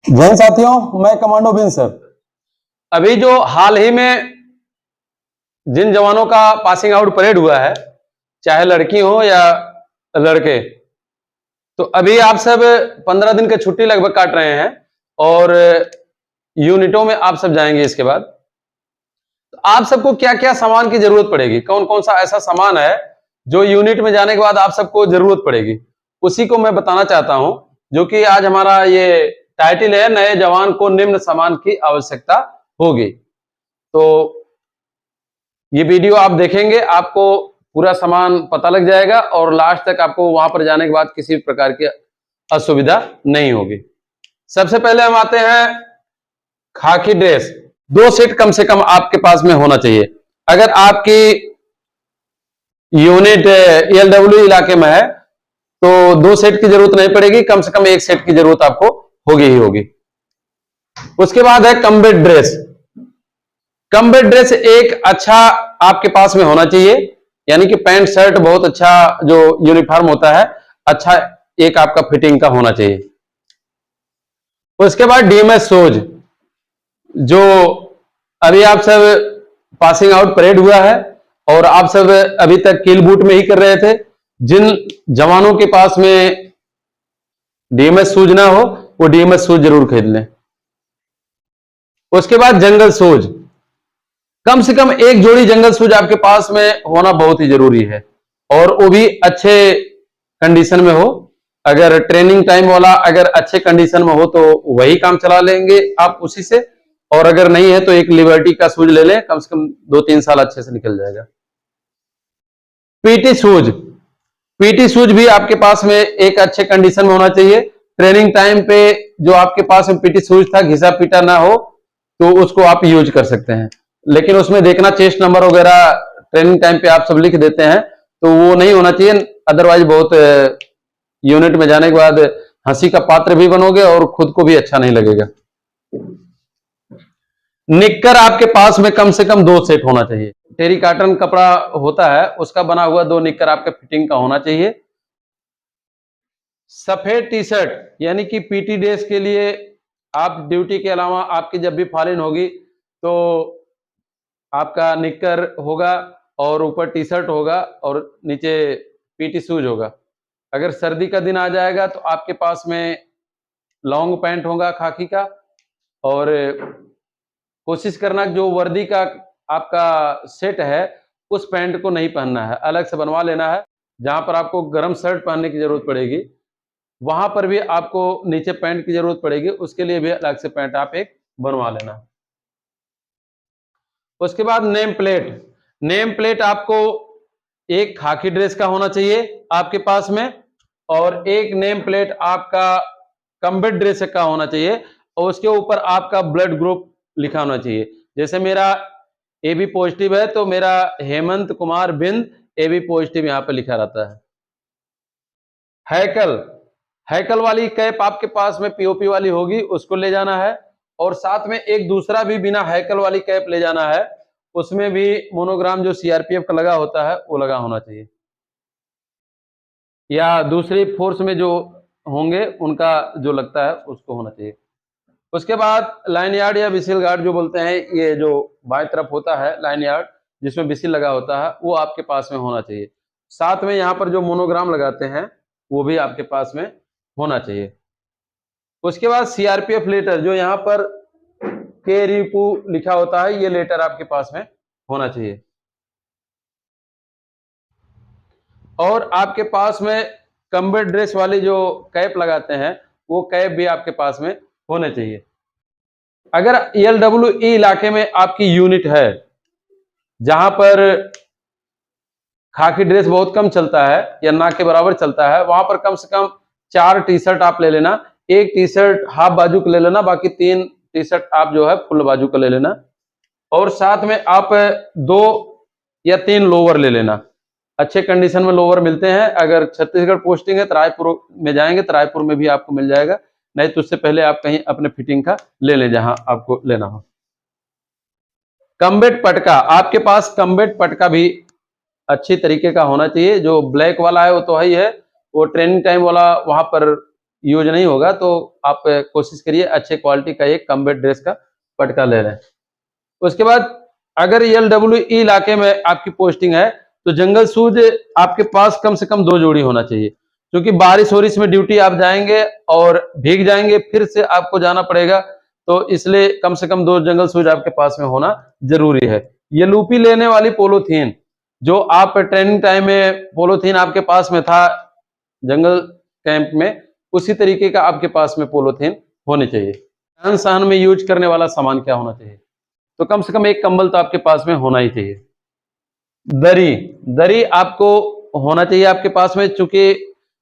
जय साथियों, मैं कमांडो बिन सर। अभी जो हाल ही में जिन जवानों का पासिंग आउट परेड हुआ है, चाहे लड़की हो या लड़के, तो अभी आप सब 15 दिन की छुट्टी लगभग काट रहे हैं और यूनिटों में आप सब जाएंगे। इसके बाद तो आप सबको क्या क्या सामान की जरूरत पड़ेगी, कौन कौन सा ऐसा सामान है जो यूनिट में जाने के बाद आप सबको जरूरत पड़ेगी, उसी को मैं बताना चाहता हूं। जो कि आज हमारा ये टाइटल है, नए जवान को निम्न सामान की आवश्यकता होगी। तो ये वीडियो आप देखेंगे, आपको पूरा सामान पता लग जाएगा और लास्ट तक आपको वहां पर जाने के बाद किसी प्रकार की असुविधा नहीं होगी। सबसे पहले हम आते हैं खाकी ड्रेस। 2 सेट कम से कम आपके पास में होना चाहिए। अगर आपकी यूनिट ELW इलाके में है तो 2 सेट की जरूरत नहीं पड़ेगी, कम से कम 1 सेट की जरूरत आपको होगी ही होगी। उसके बाद है कम्बैट ड्रेस। कम्बैट ड्रेस एक अच्छा आपके पास में होना चाहिए, यानी कि पैंट शर्ट बहुत अच्छा जो यूनिफॉर्म होता है, अच्छा एक आपका फिटिंग का होना चाहिए। उसके बाद DMS शूज, जो अभी आप सब पासिंग आउट परेड हुआ है और आप सब अभी तक किल बूट में ही कर रहे थे। जिन जवानों के पास में DMS शूज ना हो वो DMS शूज जरूर खरीद लें। उसके बाद जंगल शूज, कम से कम 1 जोड़ी जंगल शूज आपके पास में होना बहुत ही जरूरी है और वो भी अच्छे कंडीशन में हो। अगर ट्रेनिंग टाइम वाला अगर अच्छे कंडीशन में हो तो वही काम चला लेंगे आप उसी से, और अगर नहीं है तो एक लिबर्टी का शूज ले लें, कम से कम 2-3 साल अच्छे से निकल जाएगा। पीटी शूज, पीटी शूज भी आपके पास में एक अच्छे कंडीशन में होना चाहिए। ट्रेनिंग टाइम पे जो आपके पास में पीटी शूज था, घिसा पीटा ना हो तो उसको आप यूज कर सकते हैं, लेकिन उसमें देखना चेस्ट नंबर वगैरह ट्रेनिंग टाइम पे आप सब लिख देते हैं तो वो नहीं होना चाहिए। अदरवाइज बहुत यूनिट में जाने के बाद हंसी का पात्र भी बनोगे और खुद को भी अच्छा नहीं लगेगा। निक्कर आपके पास में कम से कम 2 सेट होना चाहिए। टेरी कॉटन कपड़ा होता है उसका बना हुआ 2 निक्कर आपके फिटिंग का होना चाहिए। सफेद टी शर्ट, यानी कि पीटी ड्रेस के लिए आप ड्यूटी के अलावा आपकी जब भी फॉलिन होगी तो आपका निक्कर होगा और ऊपर टी शर्ट होगा और नीचे पीटी शूज होगा। अगर सर्दी का दिन आ जाएगा तो आपके पास में लॉन्ग पैंट होगा खाकी का, और कोशिश करना जो वर्दी का आपका सेट है उस पैंट को नहीं पहनना है, अलग से बनवा लेना है। जहां पर आपको गर्म शर्ट पहनने की जरूरत पड़ेगी वहां पर भी आपको नीचे पैंट की जरूरत पड़ेगी, उसके लिए भी अलग से पैंट आप एक बनवा लेना। उसके बाद नेम प्लेट, नेम प्लेट आपको एक खाकी ड्रेस का होना चाहिए आपके पास में, और एक नेम प्लेट आपका कम्बैट ड्रेस का होना चाहिए और उसके ऊपर आपका ब्लड ग्रुप लिखा होना चाहिए। जैसे मेरा AB पॉजिटिव है तो मेरा हेमंत कुमार बिंद AB पॉजिटिव यहां पर लिखा रहता है। हैकल, हैकल वाली कैप आपके पास में POP वाली होगी, उसको ले जाना है, और साथ में एक दूसरा भी बिना हैकल वाली कैप ले जाना है, उसमें भी मोनोग्राम जो CRPF का लगा होता है वो लगा होना चाहिए, या दूसरी फोर्स में जो होंगे उनका जो लगता है उसको होना चाहिए। उसके बाद लाइन यार्ड या विसिल गार्ड जो बोलते हैं, ये जो बाएं तरफ होता है लाइन यार्ड जिसमें विसिल लगा होता है वो आपके पास में होना चाहिए। साथ में यहाँ पर जो मोनोग्राम लगाते हैं वो भी आपके पास में होना चाहिए। उसके बाद CRPF लेटर, जो यहाँ पर के रिपू लिखा होता है, ये लेटर आपके पास में होना चाहिए। और आपके पास में कम्बैट ड्रेस वाली जो कैप लगाते हैं वो कैप भी आपके पास में होने चाहिए। अगर ELWE इलाके में आपकी यूनिट है जहां पर खाकी ड्रेस बहुत कम चलता है या ना के बराबर चलता है, वहां पर कम से कम 4 टी शर्ट आप ले लेना। 1 टी शर्ट हाफ बाजू का ले लेना, बाकी 3 टी शर्ट आप जो है फुल बाजू का ले लेना, और साथ में आप 2 या 3 लोअर ले लेना। अच्छे कंडीशन में लोअर मिलते हैं। अगर छत्तीसगढ़ पोस्टिंग है तो रायपुर में जाएंगे तो रायपुर में भी आपको मिल जाएगा, नहीं तो उससे पहले आप कहीं अपने फिटिंग का ले लें जहां आपको लेना हो। कम्बैट पटका, आपके पास कम्बैट पटका भी अच्छी तरीके का होना चाहिए। जो ब्लैक वाला है वो तो ही है, वो ट्रेनिंग टाइम वाला वहां पर यूज नहीं होगा, तो आप कोशिश करिए अच्छे क्वालिटी का एक कम्बैट ड्रेस का पटका ले लें। उसके बाद अगर LWE इलाके में आपकी पोस्टिंग है तो जंगल शूज आपके पास कम से कम 2 जोड़ी होना चाहिए, क्योंकि बारिश वोरिश में ड्यूटी आप जाएंगे और भीग जाएंगे, फिर से आपको जाना पड़ेगा, तो इसलिए कम से कम 2 जंगल शूज आपके पास में होना जरूरी है। ये लूपी लेने वाली पोलोथीन, जो आप ट्रेनिंग टाइम में पोलोथीन आपके पास में था जंगल कैंप में, उसी तरीके का आपके पास में पोलोथीन होनी चाहिए। रहन सहन में यूज करने वाला सामान क्या होना चाहिए, तो कम से कम एक कंबल तो आपके पास में होना ही चाहिए। दरी, दरी आपको होना चाहिए आपके पास में, चूंकि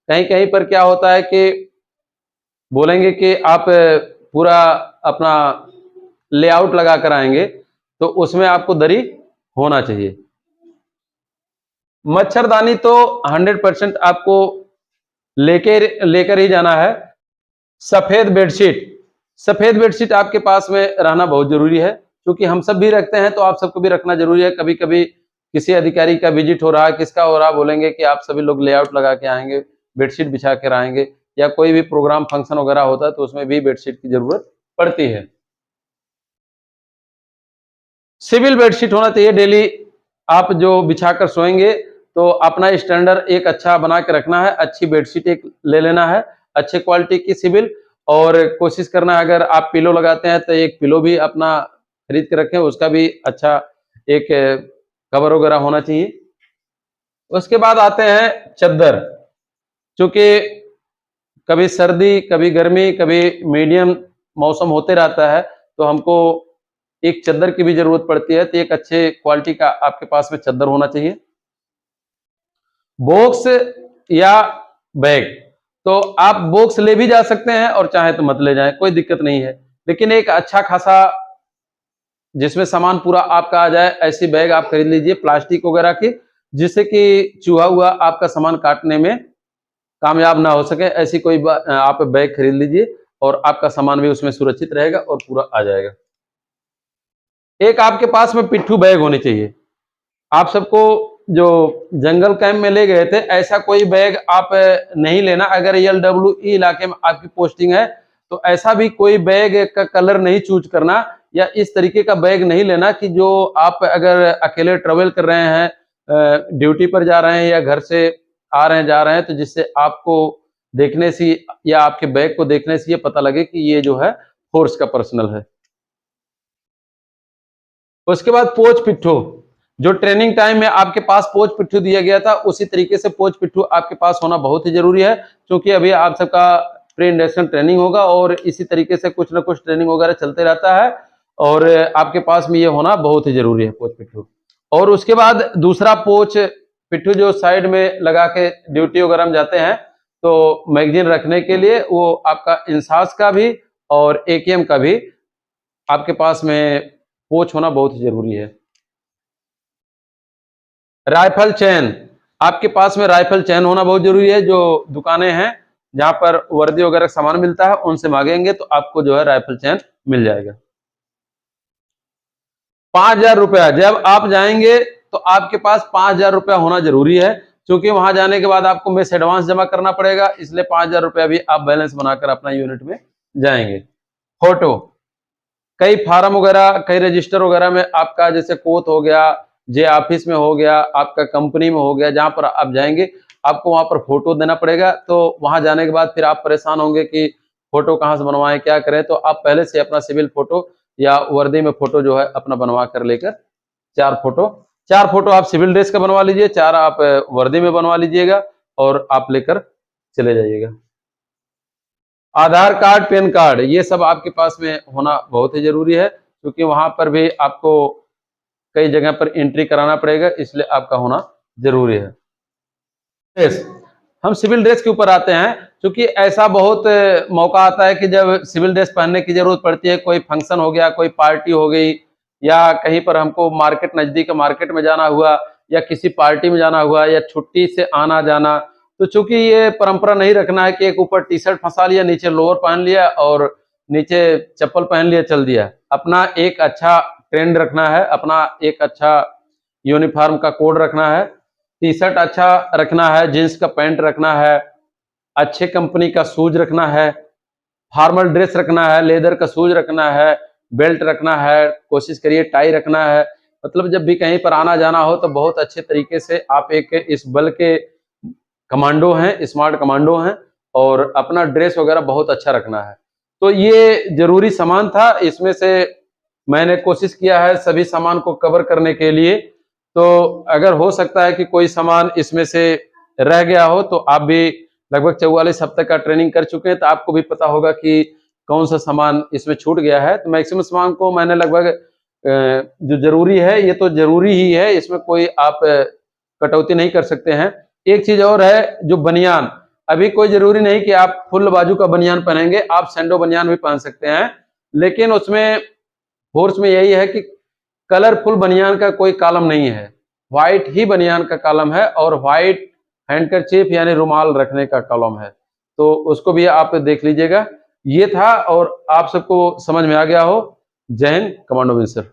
कहीं कहीं पर क्या होता है कि बोलेंगे कि आप पूरा अपना लेआउट लगा कर आएंगे, तो उसमें आपको दरी होना चाहिए। मच्छरदानी तो 100% आपको लेकर ही जाना है। सफेद बेडशीट, सफेद बेडशीट आपके पास में रहना बहुत जरूरी है, क्योंकि हम सब भी रखते हैं तो आप सबको भी रखना जरूरी है। कभी कभी किसी अधिकारी का विजिट हो रहा है, किसका हो रहा है, बोलेंगे कि आप सभी लोग लेआउट लगा के आएंगे, बेडशीट बिछा कर आएंगे, या कोई भी प्रोग्राम फंक्शन वगैरह होता है तो उसमें भी बेडशीट की जरूरत पड़ती है। सिविल बेडशीट होना चाहिए। डेली आप जो बिछाकर सोएंगे तो अपना स्टैंडर्ड एक अच्छा बना के रखना है, अच्छी बेडशीट एक ले लेना है, अच्छे क्वालिटी की सिविल, और कोशिश करना है अगर आप पिलो लगाते हैं तो एक पिलो भी अपना खरीद के रखें, उसका भी अच्छा एक कवर वगैरह होना चाहिए। उसके बाद आते हैं चद्दर, क्योंकि कभी सर्दी कभी गर्मी कभी मीडियम मौसम होते रहता है, तो हमको एक चद्दर की भी जरूरत पड़ती है, तो एक अच्छे क्वालिटी का आपके पास में चद्दर होना चाहिए। बॉक्स या बैग, तो आप बॉक्स ले भी जा सकते हैं और चाहे तो मत ले जाएं, कोई दिक्कत नहीं है, लेकिन एक अच्छा खासा जिसमें सामान पूरा आपका आ जाए ऐसी बैग आप खरीद लीजिए प्लास्टिक वगैरह की, जिससे कि चूहा हुआ आपका सामान काटने में कामयाब ना हो सके। ऐसी कोई आप बैग खरीद लीजिए और आपका सामान भी उसमें सुरक्षित रहेगा और पूरा आ जाएगा। एक आपके पास में पिट्ठू बैग होनी चाहिए। आप सबको जो जंगल कैंप में ले गए थे, ऐसा कोई बैग आप नहीं लेना। अगर LWE इलाके में आपकी पोस्टिंग है तो ऐसा भी कोई बैग का कलर नहीं चूज करना, या इस तरीके का बैग नहीं लेना कि जो आप अगर अकेले ट्रेवल कर रहे हैं, ड्यूटी पर जा रहे हैं या घर से आ रहे हैं जा रहे हैं, तो जिससे आपको देखने से या आपके बैग को देखने से ये पता लगे कि ये जो है फोर्स का पर्सनल है। उसके बाद पोच पिट्ठू, जो ट्रेनिंग टाइम में आपके पास पोच पिट्ठू दिया गया था, उसी तरीके से पोच पिट्ठू आपके पास होना बहुत ही जरूरी है, क्योंकि अभी आप सबका प्री इंडक्शन ट्रेनिंग होगा और इसी तरीके से कुछ ना कुछ ट्रेनिंग वगैरह चलते रहता है, और आपके पास में ये होना बहुत ही जरूरी है पोच पिट्ठू। और उसके बाद दूसरा पोच पिट्ठू जो साइड में लगा के ड्यूटी वगैरह में जाते हैं, तो मैगजीन रखने के लिए वो आपका इंसास का भी और AKM का भी आपके पास में पोच होना बहुत ही जरूरी है। राइफल चेन, आपके पास में राइफल चेन होना बहुत जरूरी है। जो दुकानें हैं जहां पर वर्दी वगैरह सामान मिलता है, उनसे मांगेंगे तो आपको जो है राइफल चेन मिल जाएगा। 5,000 रुपया, जब आप जाएंगे तो आपके पास 5,000 रुपया होना जरूरी है, क्योंकि वहां जाने के बाद आपको मेस एडवांस जमा करना पड़ेगा, इसलिए 5,000 रुपया भी आप बैलेंस बनाकर अपना यूनिट में जाएंगे। फोटो, कई फार्म वगैरह कई रजिस्टर वगैरह में आपका जैसे कोत हो गया, जे ऑफिस में हो गया, आपका कंपनी में हो गया, जहां पर आप जाएंगे आपको वहां पर फोटो देना पड़ेगा। तो वहां जाने के बाद फिर आप परेशान होंगे कि फोटो कहां से बनवाएं, क्या करें, तो आप पहले से अपना सिविल फोटो या वर्दी में फोटो जो है अपना बनवा कर लेकर 4 फोटो आप सिविल ड्रेस का बनवा लीजिए, 4 आप वर्दी में बनवा लीजिएगा और आप लेकर चले जाइएगा। आधार कार्ड, पैन कार्ड, ये सब आपके पास में होना बहुत ही जरूरी है, क्योंकि वहां पर भी आपको कई जगह पर एंट्री कराना पड़ेगा, इसलिए आपका होना जरूरी है। ड्रेस, हम सिविल ड्रेस के ऊपर आते हैं, क्योंकि ऐसा बहुत मौका आता है कि जब सिविल ड्रेस पहनने की जरूरत पड़ती है, कोई फंक्शन हो गया, कोई पार्टी हो गई, या कहीं पर हमको मार्केट नजदीक मार्केट में जाना हुआ, या किसी पार्टी में जाना हुआ, या छुट्टी से आना जाना, तो चूंकि ये परंपरा नहीं रखना है कि एक ऊपर टी शर्ट फंसा लिया, नीचे लोअर पहन लिया और नीचे चप्पल पहन लिया चल दिया। अपना एक अच्छा ट्रेंड रखना है, अपना एक अच्छा यूनिफॉर्म का कोड रखना है, टी शर्ट अच्छा रखना है, जींस का पैंट रखना है, अच्छे कंपनी का शूज रखना है, फॉर्मल ड्रेस रखना है, लेदर का शूज रखना है, बेल्ट रखना है, कोशिश करिए टाई रखना है। मतलब जब भी कहीं पर आना जाना हो तो बहुत अच्छे तरीके से आप एक इस बल के कमांडो हैं, स्मार्ट कमांडो हैं, और अपना ड्रेस वगैरह बहुत अच्छा रखना है। तो ये जरूरी सामान था, इसमें से मैंने कोशिश किया है सभी सामान को कवर करने के लिए। तो अगर हो सकता है कि कोई सामान इसमें से रह गया हो तो आप भी लगभग 44 हफ्ते का ट्रेनिंग कर चुके हैं, तो आपको भी पता होगा कि कौन सा सामान इसमें छूट गया है। तो मैक्सिमम सामान को मैंने लगभग जो जरूरी है ये तो जरूरी ही है, इसमें कोई आप कटौती नहीं कर सकते हैं। एक चीज और है, जो बनियान, अभी कोई जरूरी नहीं कि आप फुल बाजू का बनियान पहनेंगे, आप सैंडो बनियान भी पहन सकते हैं, लेकिन उसमें फोर्स में यही है कि कलरफुल बनियान का कोई कॉलम नहीं है, व्हाइट ही बनियान का कॉलम है और व्हाइट हैंडकरचीफ यानी रुमाल रखने का कॉलम है। तो उसको भी आप देख लीजिएगा। ये था, और आप सबको समझ में आ गया हो। जय हिंद, कमांडो विंग सर।